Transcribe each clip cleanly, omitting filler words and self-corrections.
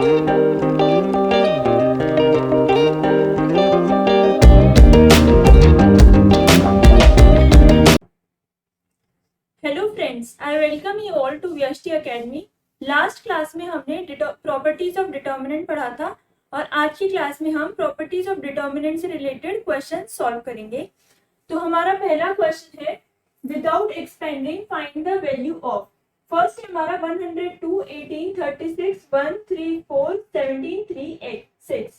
Hello friends, I welcome you all to Vyashti academy. Last class में हमने properties of determinant पढ़ा था और आज की क्लास में हम प्रॉपर्टीज ऑफ डिटर्मिनेंट से रिलेटेड क्वेश्चन सॉल्व करेंगे। तो हमारा पहला क्वेश्चन है, without expanding find the value of. First हमारा 102, 18, 36, 1, 3, 4, 17, 3, 8, 6।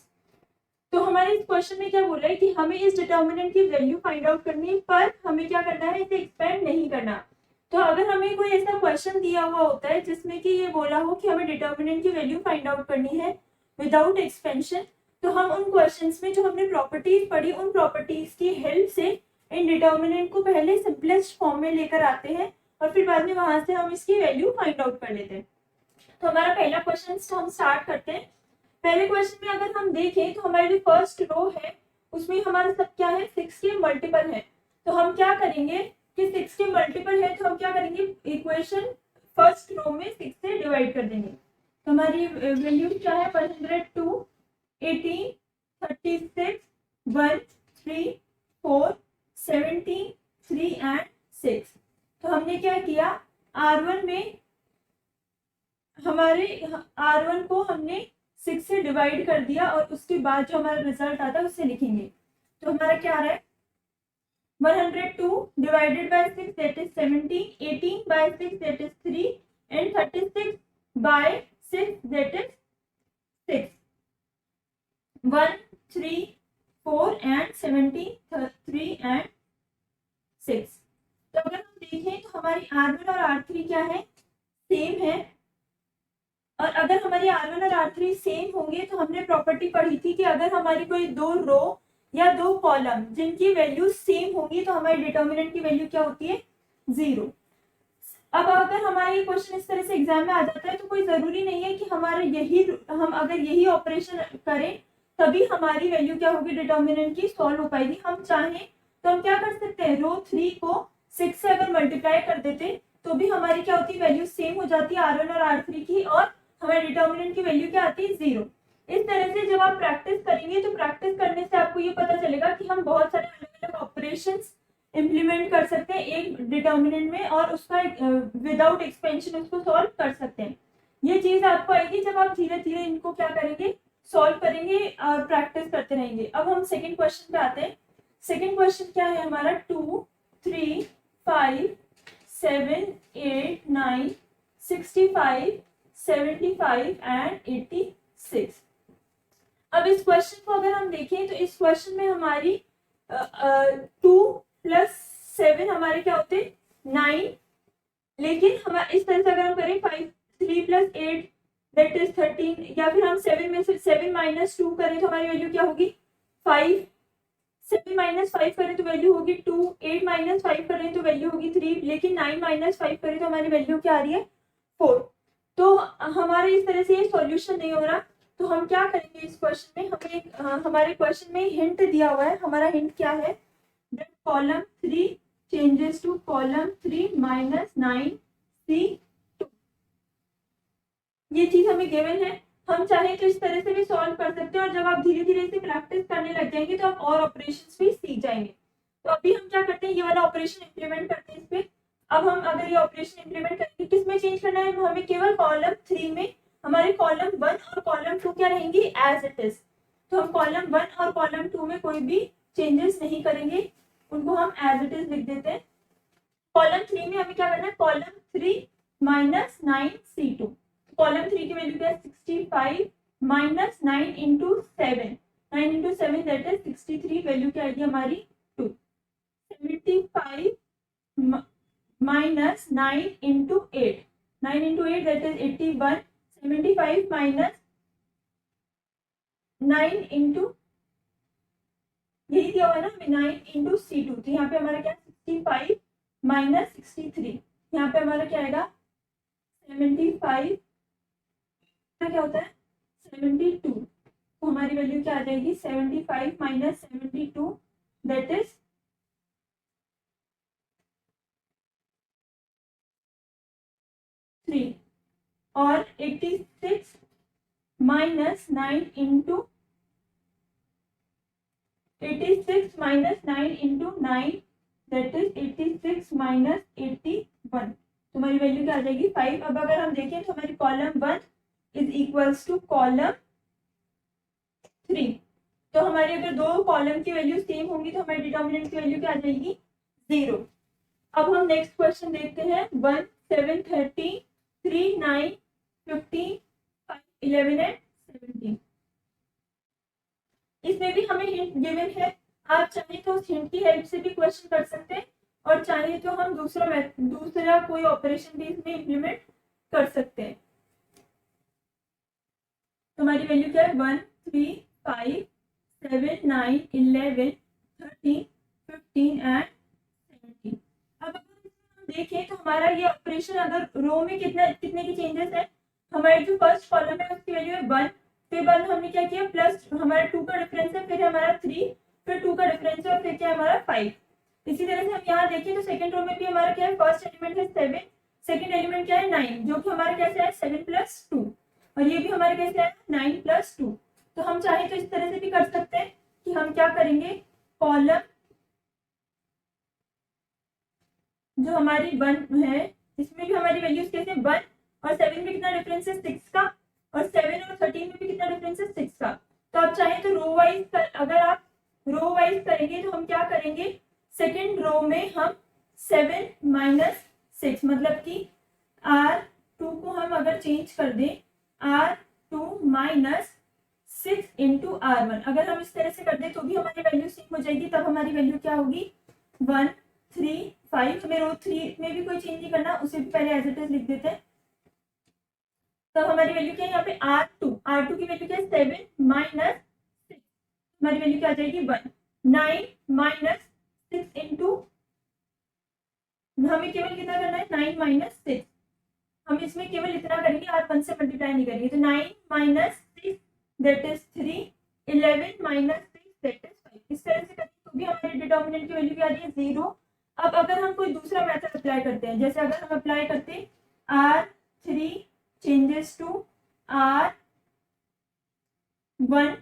तो हमारे इस क्वेश्चन में क्या बोल रहा है कि हमें इस डिटर्मिनेंट की वैल्यू फाइंड आउट करनी है, पर हमें क्या करना है, इसे एक्सपेंड नहीं करना। तो अगर हमें कोई ऐसा क्वेश्चन दिया हुआ होता है जिसमें कि ये बोला हो कि हमें डिटर्मिनेंट की वैल्यू फाइंड आउट करनी है विदाउट एक्सपेंशन, तो हम उन क्वेश्चंस में जो हमने प्रॉपर्टीज पढ़ी उन प्रॉपर्टीज की हेल्प से इन डिटर्मिनेंट को पहले सिंपलेस्ट फॉर्म में लेकर आते हैं और फिर बाद में वहां से हम इसकी वैल्यू फाइंड आउट कर लेते हैं। तो हमारा पहला क्वेश्चन हम स्टार्ट करते हैं। पहले क्वेश्चन में अगर हम देखें तो हमारी जो फर्स्ट रो है उसमें हमारा सब क्या है, 6 के मल्टीपल है। तो हम क्या करेंगे कि 6 के मल्टीपल है तो हम क्या करेंगे, इक्वेशन फर्स्ट रो में 6 से डिवाइड कर देंगे। तो हमारी वैल्यू क्या है, 102, 18, 36, 1, 3, 4, 17, 3 एंड 6। तो हमने क्या किया, R1 में हमारे R1 को हमने 6 से डिवाइड कर दिया और उसके बाद जो हमारा रिजल्ट आता है उससे लिखेंगे। तो हमारा क्या आ रहा है, 102 divided by 6 that is 17, 18 by 6 that is 3 and 36 by 6 that is 6, 1, 3, 4 and 17, 3 and 6। तो अगर हम देखें तो हमारी R1 और R3 क्या है, सेम है। और अगर हमारी R1 और R3 सेम होंगे तो हमने प्रॉपर्टी पढ़ी थी कि अगर हमारी कोई दो रो या दो कॉलम जिनकी वैल्यू सेम होंगी तो हमारी डिटर्मिनेंट की वैल्यू क्या होती है, 0। अब अगर हमारी क्वेश्चन इस तरह से एग्जाम में आ जाता है तो कोई जरूरी नहीं है कि हम अगर यही ऑपरेशन करें तभी हमारी वैल्यू क्या होगी, डिटर्मिनेंट की सॉल्व हो पाएगी। हम चाहें तो हम क्या कर सकते हैं, रो 3 को 6 से अगर मल्टीप्लाई कर देते तो भी हमारी क्या होती है, वैल्यू सेम हो जाती है R1 और R3 की, और हमारे डिटर्मिनेंट की वैल्यू क्या आती है, 0। इस तरह से जब आप प्रैक्टिस करेंगे तो प्रैक्टिस करने से आपको ये पता चलेगा कि हम बहुत सारे अलग अलग ऑपरेशंस इम्प्लीमेंट कर सकते हैं एक डिटर्मिनेंट में और उसका विदाउट एक्सपेंशन उसको सॉल्व कर सकते हैं। ये चीज आपको आएगी जब आप धीरे धीरे इनको क्या करेंगे, सॉल्व करेंगे और प्रैक्टिस करते रहेंगे। अब हम सेकंड क्वेश्चन पे आते हैं। सेकंड क्वेश्चन क्या है हमारा, 2, 3, 5, 7, 8, 9, 65, 75 एंड 86। अब इस क्वेश्चन को अगर हम देखें तो इस क्वेश्चन में हमारी 2 + 7 हमारे क्या होते हैं, 9। लेकिन हम इस तरह से अगर हम करें 3 + 8 दैट इज 13, या फिर हम 7 में से 7 - 2 करें तो हमारी वैल्यू क्या होगी, 5। 7 - 5 करें तो वैल्यू होगी 2, 8 - 5 करें तो वैल्यू होगी 3, लेकिन 9 - 5 करें तो हमारी वैल्यू क्या आ रही है, 4। तो हमारे इस तरह से ये सॉल्यूशन नहीं हो रहा, तो हम क्या करेंगे इस क्वेश्चन में, हमें हमारे क्वेश्चन में हिंट दिया हुआ है। हमारा हिंट क्या है, column 3 changes to column 3 - 9C2। ये चीज हमें गिवन है। हम चाहे तो इस तरह से भी सॉल्व कर सकते हैं और जब आप धीरे धीरे से प्रैक्टिस करने लग जाएंगे तो आप और ऑपरेशंस भी सीख जाएंगे। तो अभी हम क्या करते हैं, ये वाला ऑपरेशन इंप्लीमेंट करते हैं इस पे। अब हम अगर ये ऑपरेशन इंप्लीमेंट करेंगे, किसमें चेंज करना है, हमें केवल कॉलम 3 में। हमारे कॉलम 1 और कॉलम 2 क्या रहेंगी, एज इट इज। तो हम कॉलम 1 और कॉलम 2 में कोई भी चेंजेस नहीं करेंगे, उनको हम एज इट इज लिख देते हैं। कॉलम 3 में हमें क्या करना है, कॉलम 3 - 9C2। कॉलम 3 की वैल्यू क्या है, 65 - 9 into 7, 9 into 7 that is 63, value क्या आएगी हमारी 2। 75 - 9 into 8, 9 into 8 that is 81, 75 - 9 into, यही दिया हुआ है ना हमें, 9 इंटू C2। तो यहाँ पे हमारा क्या, 65 - 63, यहाँ पे हमारा क्या आएगा, 75, क्या होता है 72। तो हमारी वैल्यू क्या आ जाएगी, 75 - 72 दैट इज 3। और 86 minus 9 into 86 minus 9 into 9 that is 86 minus 81, तुम्हारी वैल्यू क्या आ जाएगी 5। अब अगर हम देखें तो हमारी column 1 is equals to column 3, तो हमारे अगर दो कॉलम की वैल्यू सेम होंगी तो हमारी डिटर्मिनेंट की वैल्यू क्या आ जाएगी 0। अब हम नेक्स्ट क्वेश्चन देखते हैं 1 7 30 3 9 15 5 11 एंड 17। इसमें भी हमें हिंट गिवन है, आप चाहे तो उस हिंट की हेल्प से भी क्वेश्चन कर सकते हैं और चाहे तो हम दूसरा कोई ऑपरेशन भी इसमें इम्प्लीमेंट कर सकते हैं। तुम्हारी वैल्यू क्या है 1 3 5 7 9 11 13 15 एंड 17। अब अगर हम देखें तो हमारा ये ऑपरेशन अगर रो में कितने की चेंजेस है, हमारे जो फर्स्ट कॉलम है उसकी वैल्यू है 1, फिर बाद हमने क्या किया प्लस हमारा 2 का डिफरेंस है, फिर हमारा 3, फिर 2 का डिफरेंस है और फिर क्या हमारा 5। इसी तरह से हम यहाँ देखें तो सेकंड रो में भी हमारा क्या है फर्स्ट एलिमेंट है 7, सेकंड एलिमेंट क्या है 9, जो कि हमारा कैसे है 7 प्लस 2, और ये भी हमारे कैसे है 9 प्लस 2। तो हम चाहे तो इस तरह से भी कर सकते हैं कि हम क्या करेंगे कॉलम जो हमारी 1 है इसमें भी हमारी वैल्यूज कैसे 1 और 7 में कितना डिफरेंस है 6 का, और 7 और 13 में भी कितना डिफरेंस है 6 का। तो आप चाहे तो रो वाइज अगर आप रो वाइज करेंगे तो हम क्या करेंगे सेकेंड रो में हम 7 माइनस 6 मतलब कि R2 को हम अगर चेंज कर दें R2 माइनस 6 इंटू R1, अगर हम इस तरह से कर दें तो भी हमारी वैल्यू सेम हो जाएगी। तब हमारी वैल्यू क्या होगी 1 3 5। हमें रो 3 में भी कोई चेंज नहीं करना, उसे भी पहले एज इट इज लिख देते हैं। तब हमारी वैल्यू क्या है यहाँ पे R2 की वैल्यू क्या है 7 माइनस 6, हमारी वैल्यू क्या आ जाएगी 1। 9 माइनस 6 इंटू हमें केवल कितना करना है 9 माइनस 6, हम इसमें केवल इतना करेंगे R1 से मल्टीप्लाई नहीं करेंगे। तो 9 minus 6 that is 3, 11 minus 6 that is 5। इस तरह से करेंगे तो भी हमारे डिटर्मिनेंट की वैल्यू क्या आ रही है 0। अब अगर हम कोई दूसरा मेथड अप्लाई करते हैं, जैसे अगर हम अप्लाई करते हैं R3 changes to R1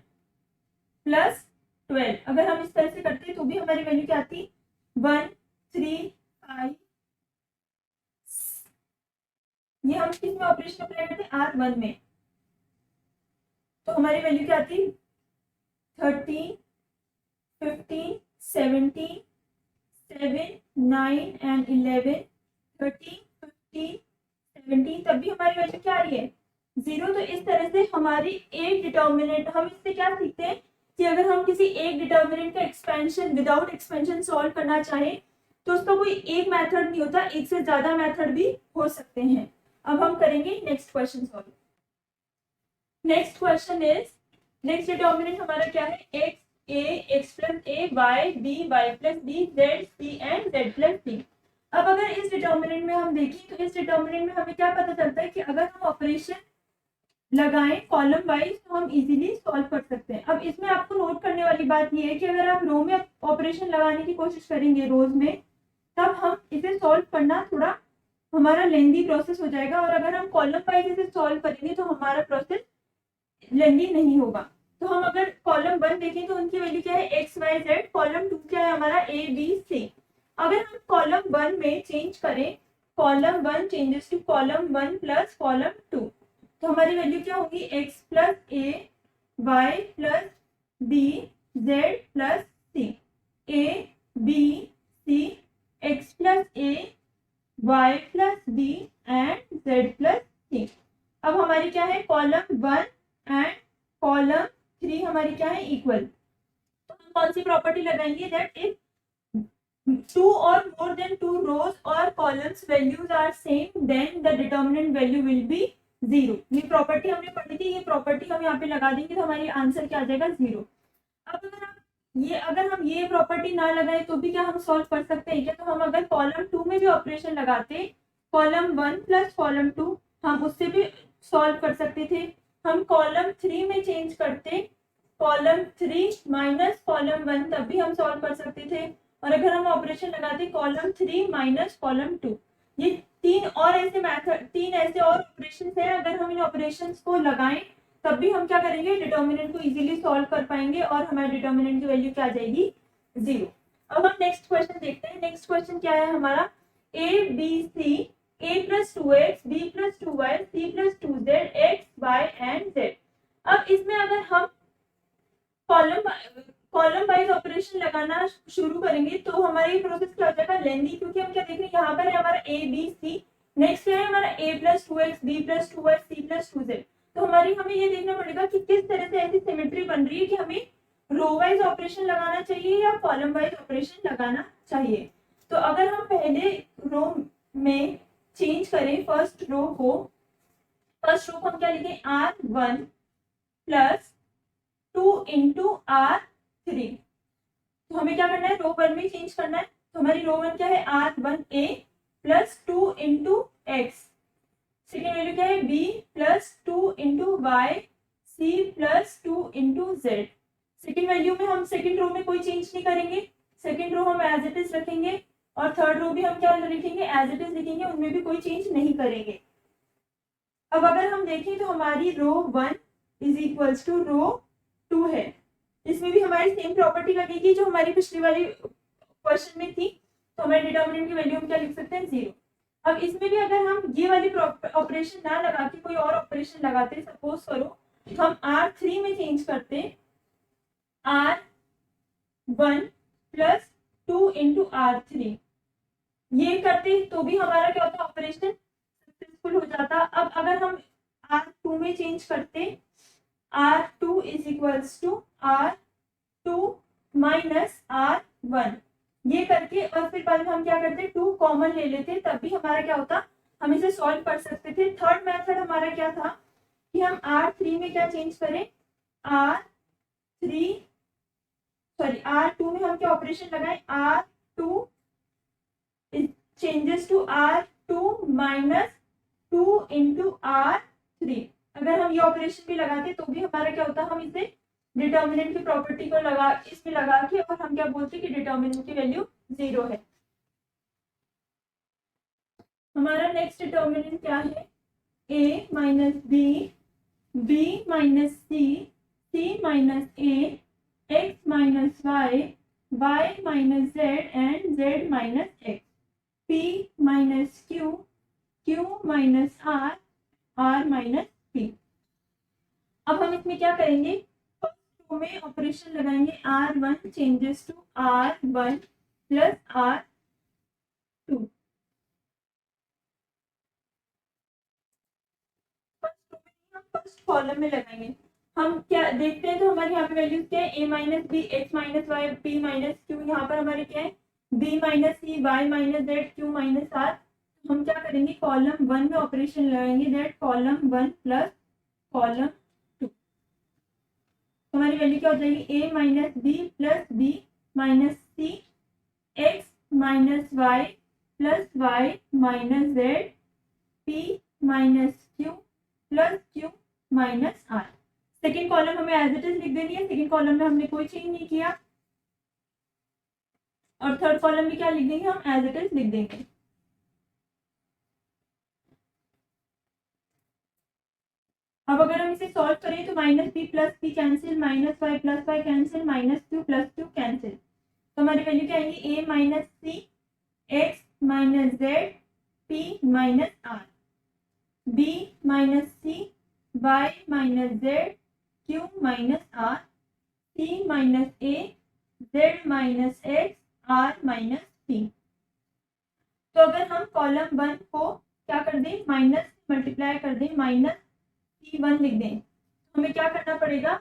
plus 12, अगर हम इस तरह से करते तो भी हमारी वैल्यू क्या आती 1 3 5। ये हम किस में ऑपरेशन अप्लाई करते हैं R1 में, तो हमारी वैल्यू क्या आती 13 15 17 7 9 एंड 11 13 15 17, तब भी हमारी वैल्यू क्या आ रही है 0। तो इस तरह से हमारी एक डिटर्मिनेंट, हम इससे क्या सीखते हैं कि अगर हम किसी एक डिटर्मिनेंट का एक्सपेंशन विदाउट एक्सपेंशन सॉल्व करना चाहें तो उसका कोई एक मेथड नहीं होता, एक से ज्यादा मेथड भी हो सकते हैं। अब हम करेंगे next question solve. Next question is next determinant हमारा क्या है x a x plus a y b y plus b z c and z plus d। अब अगर इस डिटर्मिनेंट में हम देखें तो इस डिटर्मिनेंट में हमें क्या पता चलता है कि अगर हम ऑपरेशन लगाएं कॉलम वाइज तो हम इजीली सॉल्व कर सकते हैं। अब इसमें आपको नोट करने वाली बात यह है कि अगर आप रो में ऑपरेशन लगाने की कोशिश करेंगे रोज में, तब हम इसे सॉल्व करना थोड़ा हमारा लेंदी प्रोसेस हो जाएगा, और अगर हम कॉलम वाइज इसे सॉल्व करेंगे तो हमारा प्रोसेस लेंदी नहीं होगा। तो हम अगर कॉलम 1 देखें तो उनकी वैल्यू क्या है x y z, कॉलम 2 क्या है हमारा a b c। अगर हम कॉलम 1 में चेंज करें column 1 changes to column 1 plus column 2, तो हमारी वैल्यू क्या होगी x plus a y plus b z plus c, a b c x plus a y plus b and z plus c। अब हमारी क्या है कॉलम 1 एंड कॉलम 3 हमारी क्या है इक्वल, तो हम कौन सी प्रॉपर्टी लगाएंगे that if 2 or more than 2 rows or columns values are same then the determinant value will be 0। ये प्रॉपर्टी हमने पढ़ी थी, ये प्रॉपर्टी हम यहाँ पे लगा देंगे तो हमारी आंसर क्या आ जाएगा 0। अब अगर हम ये प्रॉपर्टी ना लगाए तो भी क्या हम सॉल्व कर सकते हैं क्या, तो हम अगर कॉलम 2 में भी ऑपरेशन लगाते कॉलम 1 प्लस कॉलम 2 हम उससे भी सॉल्व कर सकते थे। हम कॉलम 3 में चेंज करते कॉलम 3 माइनस कॉलम 1 तब भी हम सॉल्व कर सकते थे, और अगर हम ऑपरेशन लगाते कॉलम 3 माइनस कॉलम 2, ये तीन ऐसे और ऑपरेशंस हैं, अगर हम इन ऑपरेशंस को लगाएं तब भी हम क्या करेंगे, डिटर्मिनेंट को इजीली सॉल्व कर पाएंगे और हमारे डिटर्मिनेंट की वैल्यू क्या आ जाएगी, 0। अब हम नेक्स्ट क्वेश्चन देखते हैं। नेक्स्ट क्वेश्चन क्या है हमारा, A B C a plus 2x, b plus 2y, c plus 2z, x, y and z। अब इसमें अगर हम कॉलम वाइज ऑपरेशन लगाना शुरू करेंगे तो हमारा ये प्रोसेस क्या हो जाएगा, लेंदी, क्योंकि हम क्या देख रहे हैं यहाँ पर है हमारा a b c, नेक्स्ट क्या है हमारा a plus 2x, b plus 2y, c plus 2z। तो हमें ये देखना पड़ेगा कि किस तरह से ऐसी सिमेट्री बन रही है कि हमें रो वाइज ऑपरेशन लगाना चाहिए या कॉलम वाइज ऑपरेशन लगाना चाहिए। तो अगर हम पहले रो में चेंज करें फर्स्ट रो को हम क्या लिखें, R1 प्लस 2 इंटू R3। तो हमें क्या करना है, रो 1 में चेंज करना है। तो हमारी रो 1 क्या है, R1A plus 2 into X, second value क्या है, B plus 2 into Y, C plus 2 into Z. Second value में हम सेकेंड रो में कोई चेंज नहीं करेंगे, सेकेंड रो हम एज इट इज रखेंगे और थर्ड रो भी हम क्या लिखेंगे, एज इट इज लिखेंगे, उनमें भी कोई चेंज नहीं करेंगे। अब अगर हम देखें तो हमारी रो 1 इज इक्वल्स टू रो 2 है, इसमें भी हमारी सेम प्रॉपर्टी लगेगी जो हमारी पिछली वाली क्वेश्चन में थी। तो हमारे डिटर्मिनेंट की वैल्यू हम क्या लिख सकते हैं, 0। अब इसमें भी अगर हम ये वाली ऑपरेशन ना लगा के कोई और ऑपरेशन लगाते, सपोज करो हम R3 में चेंज करते R1 प्लस 2 इंटू R3, ये करते तो भी हमारा क्या होता, ऑपरेशन सक्सेसफुल हो जाता। अब अगर हम R2 में चेंज करते, R2 is equals to R2 minus R1, ये करके और फिर बाद में हम क्या करते, 2 कॉमन ले लेते, तब भी हमारा क्या होता, हम इसे सॉल्व कर सकते थे। थर्ड मेथड हमारा क्या था कि हम R3 में क्या चेंज करें, R2 में हम क्या ऑपरेशन लगाएं, R2 changes to R2 minus 2 into R3। अगर हम ये ऑपरेशन भी लगाते तो भी हमारा क्या होता, हम इसे डिटर्मिनेंट की प्रॉपर्टी को इसमें लगा के और हम क्या बोलते कि डिटर्मिनेंट की वैल्यू 0 है। हमारा नेक्स्ट डिटर्मिनेंट क्या है, a minus b, b minus c, c minus a, x minus y, y minus z and z minus x, P minus Q, Q minus R, R minus P। अब हम इसमें क्या करेंगे, first row में operation लगाएंगे, R1 changes to R1 plus R2। First column में लगाएंगे, हम क्या देखते हैं तो हमारे यहाँ पे वैल्यूज क्या है, a minus B, x minus Y, p minus Q, यहाँ पर हमारे क्या है, b minus C, y minus Z, q minus R. हम क्या करेंगे, कॉलम 1 में ऑपरेशन लगाएंगे, दैट कॉलम 1 प्लस कॉलम 2। हमारी वैल्यू क्या हो जाएगी, a minus B plus B minus C, x minus Y plus Y minus Z, p minus Q plus Q minus R. Second column हमें एज इट इज लिख देनी है, second column में हमने कोई चेंज नहीं किया और थर्ड कॉलम में क्या लिख देंगे, हम एज इट इज लिख देंगे। अब अगर हम इसे सॉल्व करें तो minus B plus b cancel, minus Y plus y cancel, minus Q plus q cancel. तो हमारी वैल्यू क्या आएगी, a minus c, x minus z, p minus r, b minus c, y minus z, q minus r, c minus a, z minus x, r minus p. तो अगर हम column 1 को क्या कर दें, माइनस मल्टीप्लाई कर दें, माइनस C1 लिख दें, हमें क्या करना पड़ेगा,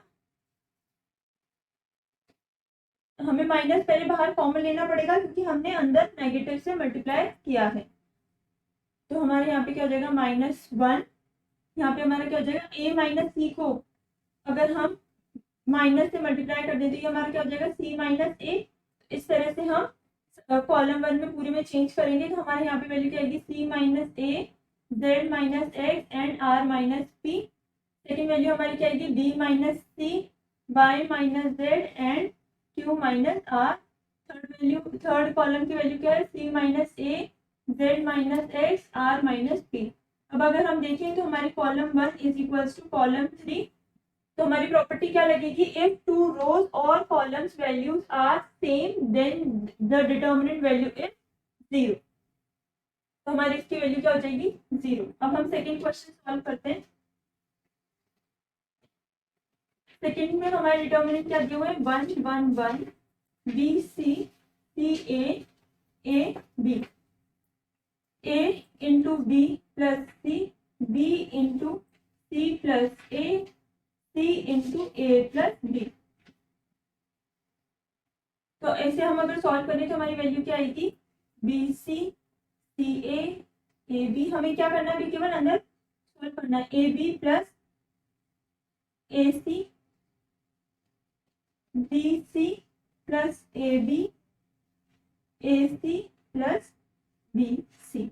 हमें माइनस पहले बाहर कॉमन लेना पड़ेगा क्योंकि हमने अंदर नेगेटिव से मल्टीप्लाई किया है। तो हमारे यहाँ पे क्या हो जाएगा, -1, यहाँ पे हमारा क्या हो जाएगा, a माइनस सी को अगर हम माइनस से मल्टीप्लाई कर दें तो ये हमारा क्या हो जाएगा, c माइनस ए। इस तरह से हम कॉलम 1 में पूरे में चेंज करेंगे तो हमारे यहाँ पे वैल्यू क्या आएगी, c minus A, z minus X and r minus P. Second value हमारी क्या आएगी, b minus C, y minus Z and q minus r। Third column की वैल्यू क्या है, c minus A, z minus X, r minus P. अब अगर हम देखें तो हमारे column 1 is equals to column 3 तो हमारी प्रॉपर्टी क्या लगेगी, इफ टू रोज और columns values are same then the determinant value is 0। तो हमारी इसकी वैल्यू क्या हो जाएगी, 0। अब हम सेकेंड क्वेश्चन सॉल्व करते हैं। सेकेंड में हमारे डिटर्मिनेंट क्या दिए हुए हैं, 1 1 1 B C C A B, a into B plus C, B into C plus A, C into A plus B. तो ऐसे हम अगर सॉल्व करें तो हमारी वैल्यू क्या आएगी, B C C A B. हमें क्या करना है, केवल अंदर सॉल्व करना है, A B plus A C, B C plus A B, A C plus B C.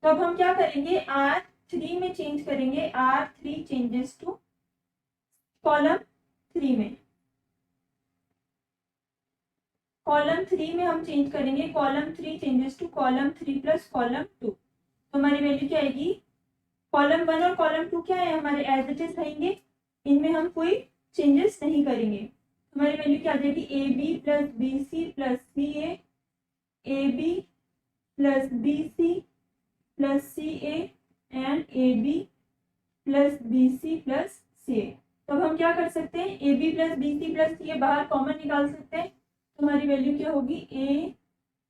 तो अब हम क्या करेंगे, R3 में चेंज करेंगे, R3 चेंजेस टू कॉलम 3 में, कॉलम 3 में हम चेंज करेंगे, column 3 changes to column 3 plus column 2। तो हमारी वैल्यू क्या आएगी, कॉलम 1 और कॉलम 2 क्या है हमारे एज इट इज रहेंगे, इनमें हम कोई चेंजेस नहीं करेंगे। हमारी वैल्यू क्या आ जाएगी, a B plus B C plus C A B plus B C plus c and a B plus B C plus c. तो अब हम क्या कर सकते हैं, a B plus B C plus c बाहर कॉमन निकाल सकते हैं। तो हमारी वैल्यू क्या होगी, A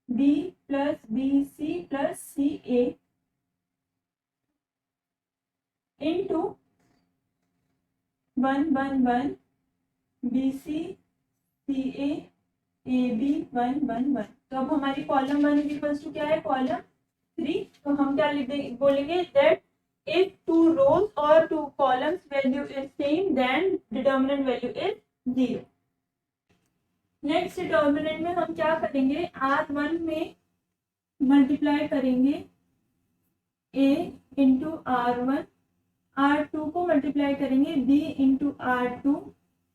B plus B C plus C A into 1 1 1 B C C A B 1 1 1। तो अब हमारी कॉलम 1 इक्वल्स टू क्या है, कॉलम 3। तो हम क्या लिख देंगे, बोलेंगे that if two rows or two columns value is same then determinant value is 0। Next determinant में हम क्या करेंगे, R1 में मल्टीप्लाई करेंगे A इंटू R1, R2 को मल्टीप्लाई करेंगे B इंटू R2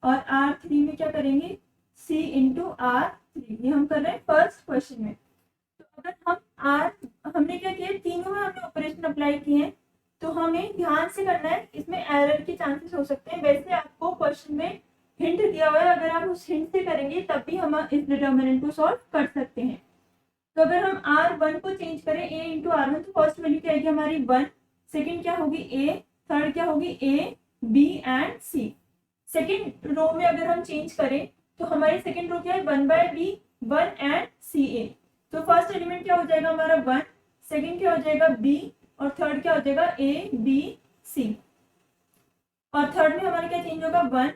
और R3 में क्या करेंगे, C इंटू R3। ये हम कर रहे हैं फर्स्ट क्वेश्चन में। तो अगर हम हमने क्या किया, तीनों में हमने ऑपरेशन अप्लाई किए हैं, तो हमें ध्यान से करना है, इसमें एरर के चांसेस हो सकते हैं। वैसे आपको क्वेश्चन में हिंट दिया हुआ है, अगर आप उस हिंट से करेंगे तब भी हम इस डिटर्मिनेंट को सॉल्व कर सकते हैं। तो अगर हम R1 को चेंज करें A इंटू R1, तो फर्स्ट वैल्यू क्या आएगी हमारी 1, सेकेंड क्या होगी A, थर्ड क्या होगी A B and C। Second row में अगर हम चेंज करें तो हमारी सेकेंड रो क्या है, 1 by B 1 and C A। तो फर्स्ट एलिमेंट क्या हो जाएगा हमारा 1, सेकेंड क्या हो जाएगा B और थर्ड क्या हो जाएगा A B C। और थर्ड में हमारा क्या चेंज होगा, 1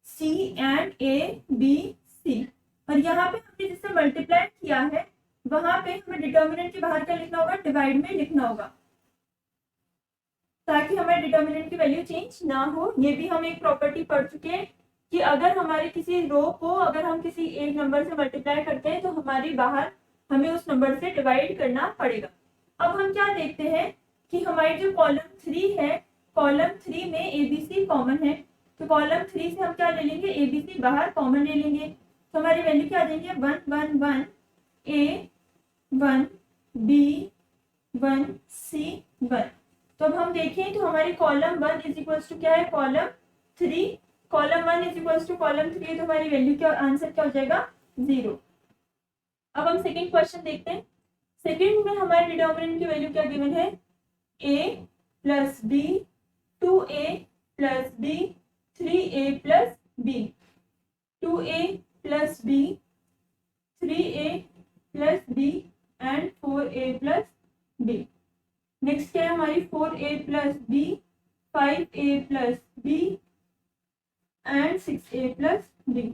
C and A B C। और यहाँ पे हमने जिससे मल्टीप्लाई किया है वहां पे हमें डिटर्मिनेंट के बाहर क्या लिखना होगा, डिवाइड में लिखना होगा, ताकि हमारे डिटर्मिनेंट की वैल्यू चेंज ना हो। ये भी हम एक प्रॉपर्टी पढ़ चुके हैं कि अगर हमारे किसी रो को अगर हम किसी एक नंबर से मल्टीप्लाई करते हैं तो हमारी बाहर हमें उस नंबर से डिवाइड करना पड़ेगा। अब हम क्या देखते हैं कि हमारी जो कॉलम 3 है, कॉलम 3 में ABC कॉमन है, तो कॉलम 3 से हम क्या ले लेंगे, ABC बाहर कॉमन ले लेंगे। तो हमारी वैल्यू क्या आ जाएंगे, 1 1 1 A 1 B 1 C 1। तो अब हम देखें तो हमारी कॉलम 1 इज इक्वल्स टू क्या है, column 3। Column 1 is equals to column 3, तो हमारी वैल्यू क्या, आंसर क्या हो जाएगा, 0। अब हम सेकेंड क्वेश्चन देखते हैं। सेकेंड में हमारे डिटर्मिनेंट की वैल्यू क्या गिवन है, A plus B 2A plus B 3A plus B, 2A plus B 3A plus B and 4A plus B। Next क्या है हमारी 4A plus B 5A plus B and 6A plus B।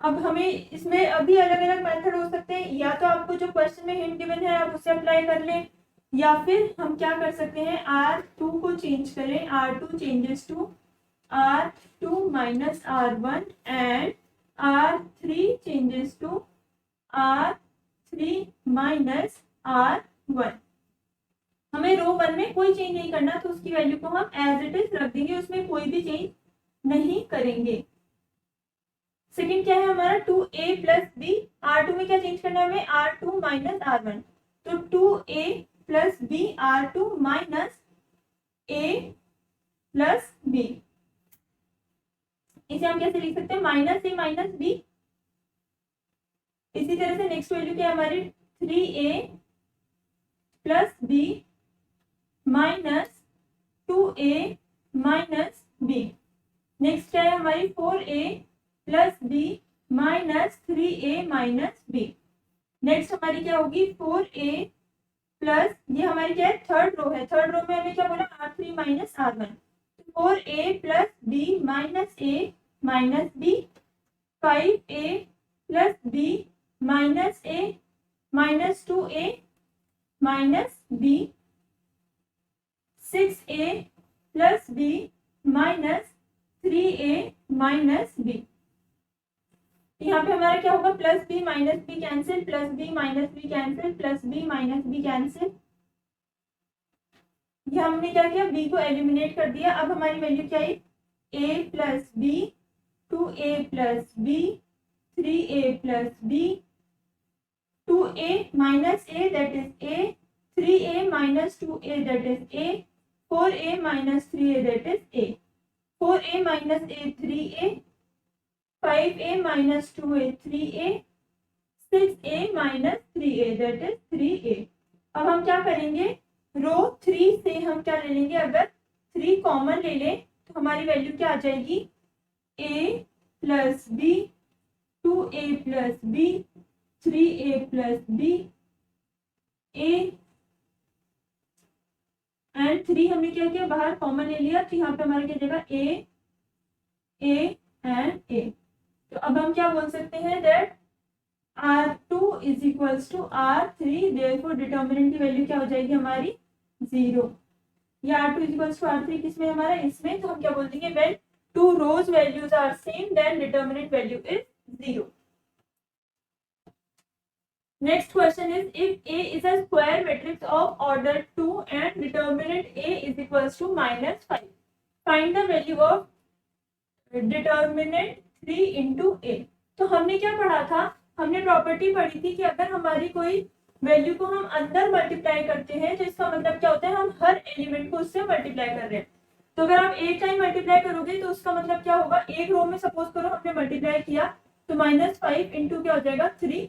अब हमें इसमें अभी अलग अलग मेथड हो सकते हैं, या तो आपको जो क्वेश्चन में हिंट गिवन है आप उससे अप्लाई कर लें, या फिर हम क्या कर सकते हैं, R2 को चेंज करें, R2 changes to R2 minus R1 and R3 changes to R3 minus R1। हमें रो 1 में कोई चेंज नहीं करना, तो उसकी वैल्यू को हम एज इट इज रख देंगे, उसमें कोई भी चेंज नहीं करेंगे। सेकेंड क्या है हमारा 2A प्लस B, R2 में क्या चेंज करना है हमें, R2 माइनस R1, तो 2A plus B R2 minus A plus B. इसे हम कैसे लिख सकते हैं, माइनस ए माइनस बी। इसी तरह से नेक्स्ट वैल्यू क्या है हमारी, 3a plus B minus 2a minus B. Next क्या है हमारी, 4a plus B minus 3a minus B. Next हमारी क्या होगी, 4a प्लस, ये हमारी क्या है, थर्ड रो है, थर्ड रो में हमें क्या बोला, R3 minus R1। 4a plus B minus a minus B, 5a plus B minus a minus 2a minus B, 6a plus B minus 3a minus B. यहाँ पे हमारा क्या होगा, plus B minus B cancel, plus B minus B cancel, plus B minus B cancel. ये हमने क्या किया, B को एलिमिनेट कर दिया। अब हमारी वैल्यू क्या है, a plus B, 2a plus B, 3a plus B, 2a minus a that is a, 3a minus 2a that is a, 4a minus 3a that is a, 4a minus a 3a, 5a minus 2a 3a, 6a minus 3a that is 3a। अब हम क्या करेंगे, रो 3 से हम क्या ले लेंगे, अगर 3 कॉमन ले लें तो हमारी वैल्यू क्या आ जाएगी, a plus B, 2a plus B, 3a plus B, a and 3 हमने क्या किया, बाहर कॉमन ले लिया, तो यहाँ पे हमारा क्या जाएगा, a एंड a। तो अब हम क्या बोल सकते हैं, that R2 is equals to R3, therefore determinant की वैल्यू क्या हो जाएगी हमारी, 0। या R2 is equals to R3 किसमें हमारा, इसमें, तो हम क्या बोल देंगे, when two rows values are same then determinant value is 0। Next question is, if A is a square matrix of order 2 and determinant A is equals to -5, find the value of determinant 3 into A। तो हमने क्या पढ़ा था, हमने property पढ़ी थी कि अगर हमारी कोई वैल्यू को हम अंदर मल्टीप्लाई करते हैं तो इसका मतलब क्या होता है, हम हर एलिमेंट को उससे मल्टीप्लाई कर रहे हैं। तो अगर आप एक टाइम मल्टीप्लाई करोगे तो उसका मतलब क्या होगा, एक रो में सपोज करो हमने मल्टीप्लाई किया तो -5 इंटू क्या हो जाएगा 3,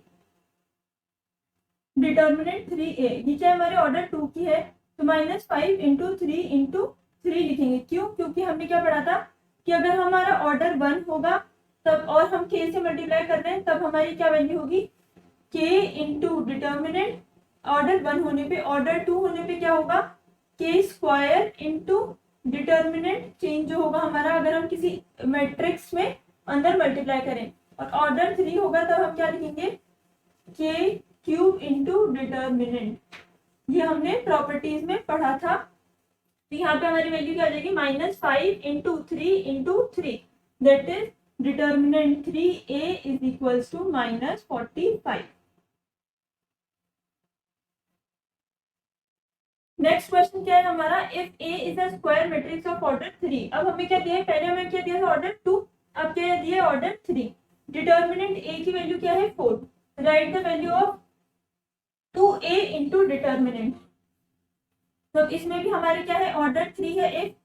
डिटर्मिनेंट 3a। ये क्या हमारे ऑर्डर 2 की है, तो -5 इंटू 3 लिखेंगे। क्यों, क्योंकि हमने क्या पढ़ा था कि अगर हमारा ऑर्डर 1 होगा तब, और हम k से मल्टीप्लाई कर रहे हैं, तब हमारी क्या वैल्यू होगी, k इंटू डिटर्मिनेंट, ऑर्डर 1 होने पे, ऑर्डर 2 होने पे क्या होगा, k square into determinant change जो होगा हमारा, अगर हम किसी मैट्रिक्स में अंदर मल्टीप्लाई करें, और ऑर्डर 3 होगा तब हम क्या लिखेंगे, k क्यूब इंटू डिटर्मिनेंट। ये हमने प्रॉपर्टीज में पढ़ा था। तो यहाँ पे हमारी वैल्यू क्या आ जाएगी, -5 into 3 into 3 that is determinant 3a is equals to -45। Next question क्या है हमारा, if A is a square matrix of order 3। अब हमें क्या दिया है, पहले हमें क्या दिया था ऑर्डर 2, अब क्या दिया है ऑर्डर 3। डिटर्मिनेंट A की वैल्यू क्या है 4, write the value of 2a into determinant. तो इसमें भी हमारे क्या है, ऑर्डर 3 है, if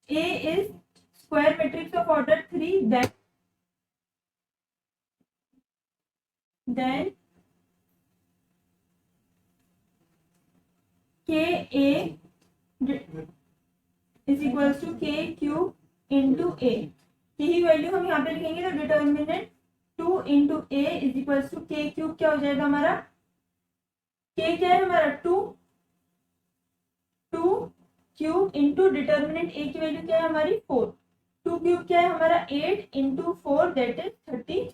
A is square matrix of order 3 then ka is equals to k cube into a। यही वैल्यू हम यहाँ पे लिखेंगे, तो determinant 2 into a is equals to k cube क्या हो जाएगा हमारा, k क्या है हमारा 2 क्यूब इंटू डिटर्मिनेंट a की वैल्यू क्या है हमारी 4, 2 क्यूब क्या है हमारा 8 इंटू 4 दैट इज 32।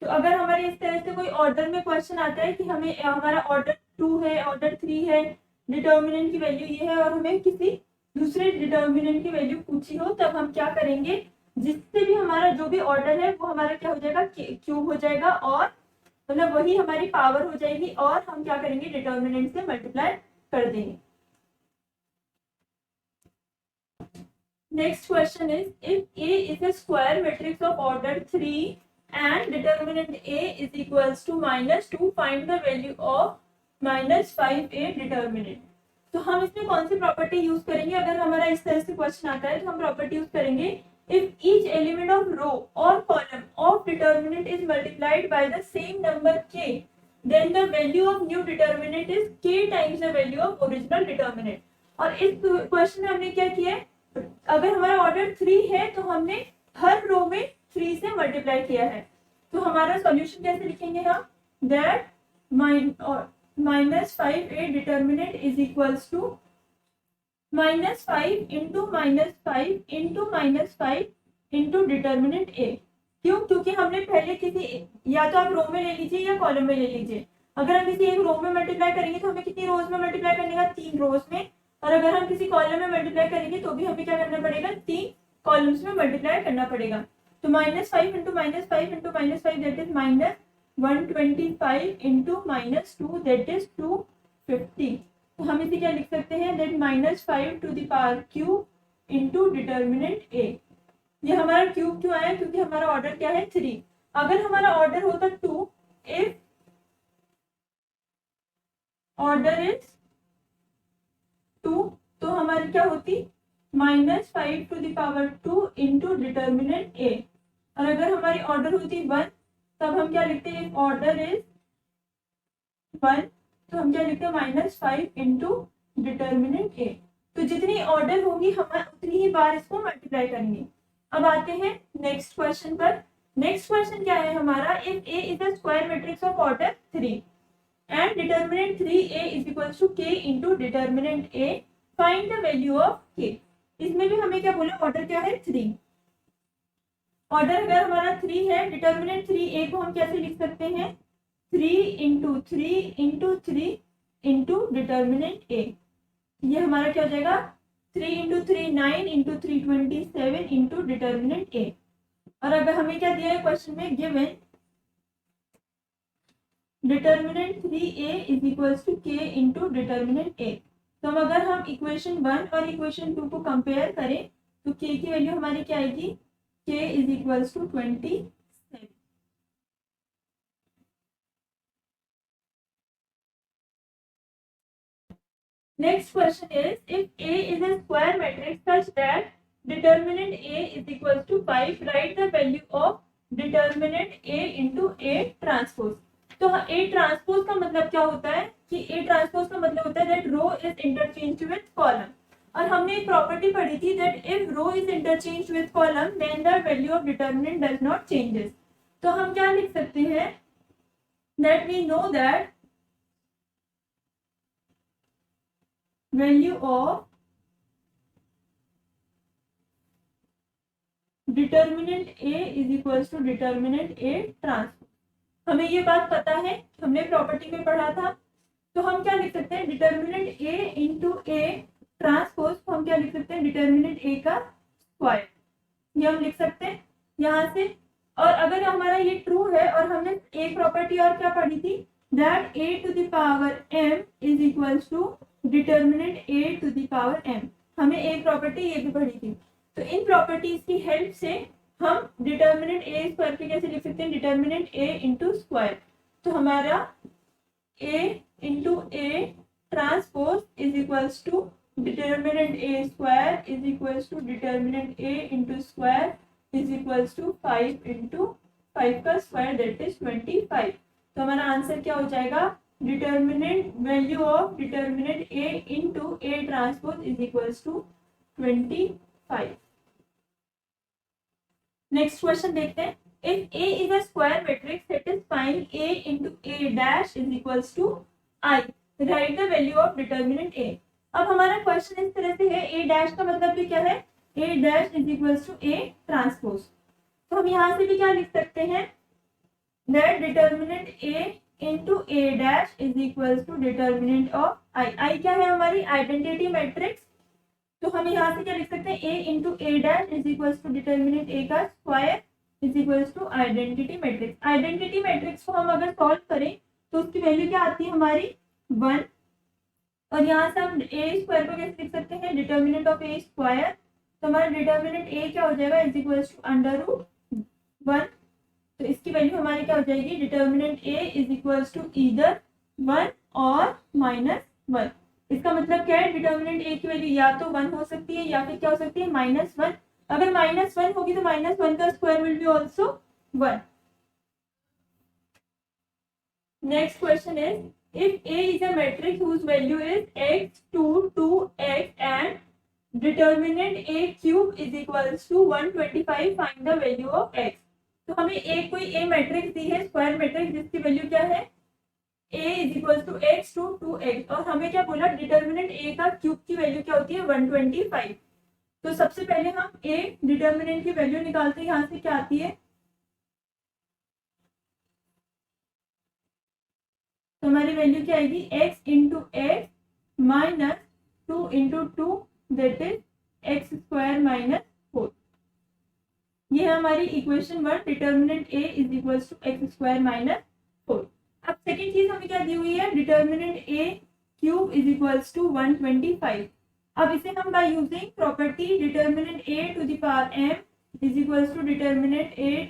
तो अगर हमारे इस तरह से कोई ऑर्डर में क्वेश्चन आता है कि हमें हमारा ऑर्डर 2 है, ऑर्डर 3 है, डिटर्मिनेंट की वैल्यू ये है, और हमें किसी दूसरे डिटर्मिनेंट की वैल्यू पूछी हो, तब हम क्या करेंगे, जिससे भी हमारा जो भी ऑर्डर है वो हमारा क्या हो जाएगा, क्यूब हो जाएगा, और मतलब वही हमारी पावर हो जाएगी, और हम क्या करेंगे, डिटर्मिनेंट से मल्टीप्लाई कर देंगे। Next question is, if A is a square matrix of order 3 and determinant A is equals to -2, find the value of -5a determinant। तो हम इसमें कौन सी प्रॉपर्टी यूज करेंगे? अगर हमारा इस तरह से क्वेश्चन आता है तो हम प्रॉपर्टी यूज करेंगे, इफ ईच एलिमेंट ऑफ रो और column of determinant is multiplied by the same number k, then the value of new determinant is k times the value of original determinant. और इस question में हमने क्या किया है, अगर हमारा ऑर्डर 3 है तो हमने हर रो में 3 से मल्टीप्लाई किया है। तो हमारा सॉल्यूशन कैसे लिखेंगे हम, that -5a determinant is equals to -5 into -5 into -5 into determinant a। क्यों? क्योंकि हमने पहले किसी, या तो आप रो में ले लीजिए या कॉलम में ले लीजिए। अगर हम किसी एक रो में मल्टीप्लाई करेंगे तो हमें कितनी रोज में मल्टीप्लाई करने का, 3 रोज में। और अगर हम किसी कॉलम में मल्टीप्लाई करेंगे तो भी हमें क्या करना पड़ेगा, 3 कॉलम्स में मल्टीप्लाई करना पड़ेगा। तो -5 into -5 into -5 that is -125 into -2 that is 250। तो हम इसे क्या लिख सकते हैं, that -5 to the power cube into determinant a। ये हमारा क्यूब क्यों आया, क्योंकि हमारा ऑर्डर क्या है 3। अगर हमारा ऑर्डर होता 2, इफ ऑर्डर इज 2, तो हमारी क्या होती, -5 to the power 2 into determinant a। और अगर हमारी ऑर्डर होती 1, तब हम क्या लिखते हैं, ऑर्डर इज 1, तो हम क्या लिखते हैं, -5 इंटू डिटर्मिनेंट a। तो जितनी ऑर्डर होगी हम उतनी ही बार इसको मल्टीप्लाई करेंगे। अब आते हैं नेक्स्ट क्वेश्चन पर। नेक्स्ट क्वेश्चन क्या है हमारा, if a is a square matrix of order 3 and determinant 3a is equals to k into determinant a, find the value of k। इसमें भी हमें क्या बोला, ऑर्डर क्या है 3। ऑर्डर अगर हमारा 3 है, डिटर्मिनेंट 3a को हम कैसे लिख सकते हैं, 3 into 3 into 3 into determinant a। ये हमारा क्या हो जाएगा, 3 into 3 9 into 3 27 into determinant a। और अगर हमें क्या दिया है क्वेश्चन में, given determinant 3a is equals to k into determinant a। तो अगर हम इक्वेशन 1 और इक्वेशन 2 को कंपेयर करें तो k की वैल्यू हमारी क्या आएगी, k is equals to 27। Next question is, if a is a square matrix such that determinant a is equals to 5, write the value of determinant a into a transpose. तो A transpose का मतलब क्या होता है, कि A transpose का मतलब होता है that row is interchange with column. और हमने एक प्रॉपर्टी पढ़ी थी that if row is interchange with column then the value of determinant does not changes. तो हम क्या लिख सकते हैं, that we know that value of determinant A is equals to determinant A transpose. हमें ये बात पता है, हमने प्रॉपर्टी में पढ़ा था। तो हम क्या लिख सकते हैं, determinant a into a transpose को हम क्या लिख सकते हैं, डिटर्मिनेंट a का स्क्वायर। ये हम लिख सकते हैं यहाँ से। और अगर हमारा ये ट्रू है, और हमने एक प्रॉपर्टी और क्या पढ़ी थी, that a to the power m is equals to determinant a to the power m। हमें एक प्रॉपर्टी ये भी पढ़ी थी। तो इन प्रॉपर्टीज की हेल्प से हम डिटर्मिनेंट a स्क्वायर पे कैसे लिख सकते हैं, डिटर्मिनेंट a इंटू स्क्वायर। तो हमारा a into a transpose is equals to determinant a square is equals to determinant a into square is equals to 5 into 5 का स्क्वायर दैट इज 25। तो हमारा आंसर क्या हो जाएगा, determinant value of determinant a into a transpose is equals to 25। Next question देखते हैं, if A is a square matrix satisfying A into A dash is equals to I, write the value of determinant A। अब हमारा question इस तरह से है, A dash का मतलब भी क्या है, A dash is equals to A transpose. तो हम यहाँ से भी क्या लिख सकते हैं, that determinant A into A dash is equals to determinant of I। I क्या है हमारी आइडेंटिटी मैट्रिक्स। तो हम यहाँ से क्या लिख सकते हैं, a into A dash is equals to determinant a का square is equals to identity matrix. Identity matrix को हम अगर सॉल्व करें तो उसकी वैल्यू क्या आती है हमारी 1। और यहाँ से हम a स्क्वायर को कैसे लिख सकते हैं, डिटर्मिनेंट ऑफ a स्क्वायर। तो हमारा डिटर्मिनेंट a क्या हो जाएगा, इज इक्वल्स टू √1। तो इसकी वैल्यू हमारी क्या हो जाएगी, determinant a is equals to either 1 और -1। इसका मतलब क्या है, डिटर्मिनेंट ए की वैल्यू या तो 1 हो सकती है या फिर क्या हो सकती है -1। अगर -1 होगी तो -1 का square will be also 1। Next question is if A is a matrix whose value is x 2 2x and determinant A cube is equals to 125, find the value of x। तो हमें एक कोई A मैट्रिक्स दी है, square matrix, जिसकी value क्या है A is equal to x 2 2x, और हमें क्या बोला डिटर्मिनेंट A का क्यूब की वैल्यू क्या होती है 125। तो सबसे पहले हम A डिटर्मिनेंट की वैल्यू निकालते हैं, यहाँ से क्या आती है, तो हमारी वैल्यू क्या आएगी x into x minus 2 into 2 that is x square minus 4। ये है हमारी equation 1, determinant A is equal to x square minus 4। अब सेकेंड चीज हमें क्या दी हुई है, determinant A cube is equals to 125। अब इसे हम by using property determinant A to the power m is equals to determinant A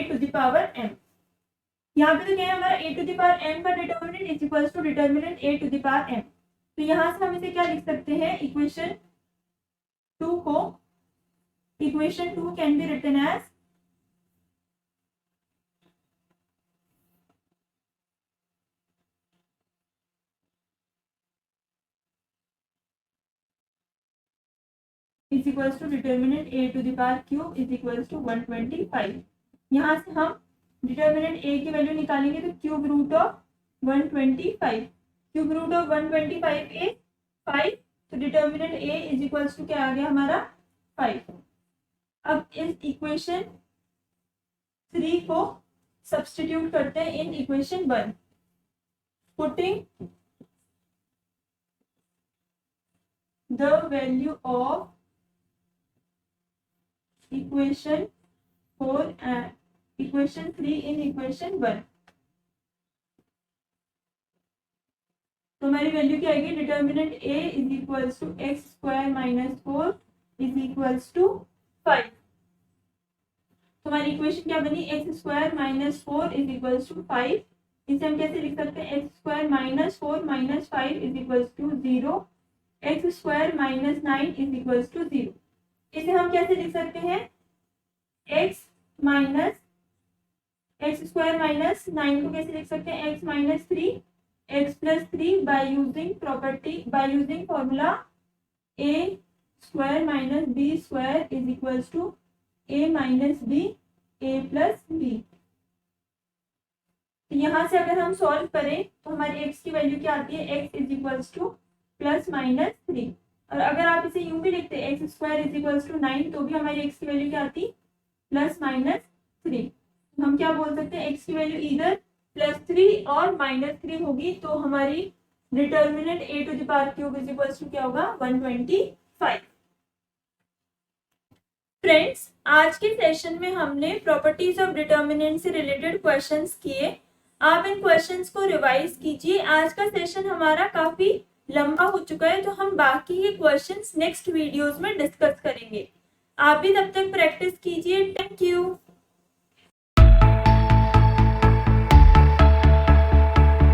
to the power m। यहाँ पे तो क्या है हमारा a to the power m का determinant is equals to determinant A to the power m। तो यहाँ से हम इसे क्या लिख सकते हैं, equation 2 can be written as is equals to determinant A to the power cube is equals to 125। यहाँ से हम डिटर्मिनेंट A की वैल्यू निकालेंगे तो cube root of 125, cube root of 125 is 5। तो determinant A is equals to क्या आ गया हमारा 5। अब इस इक्वेशन 3 को सब्स्टिट्यूट करते हैं in equation 1, putting the value of equation 4 and equation 3 in equation 1। तो हमारी वैल्यू क्या आएगी, determinant A is equals to x square minus 4 is equals to 5। तो हमारी इक्वेशन क्या बनी, x square minus 4 is equals to 5। इसे हम कैसे लिख सकते हैं, x square minus 4 minus 5 is equals to 0, x square minus 9 is equals to 0। इसे हम कैसे लिख सकते हैं, एक्स स्क्वायर माइनस 9 को कैसे लिख सकते हैं, x minus 3 x plus 3 by using formula A square minus B square is equals to A minus B A plus B. तो यहाँ से अगर हम सॉल्व करें तो हमारी x की वैल्यू क्या आती है, x is equals to plus minus 3। और अगर आप इसे यूं भी लिखते x square is equals to 9 तो भी हमारी x की वैल्यू क्या आती, प्लस माइनस 3। हम क्या बोल सकते हैं, x की वैल्यू इधर +3 और -3 होगी, तो हमारी determinant A to the power cube is equals to क्या होगा 125। फ्रेंड्स, आज के सेशन में हमने प्रॉपर्टीज ऑफ डिटर्मिनेंट से रिलेटेड क्वेश्चंस किए। आप इन क्वेश्चंस को रिवाइज कीजिए। आज का सेशन हमारा काफी लंबा हो चुका है, तो हम बाकी के क्वेश्चंस नेक्स्ट वीडियोस में डिस्कस करेंगे। आप भी तब तक प्रैक्टिस कीजिए। Thank you.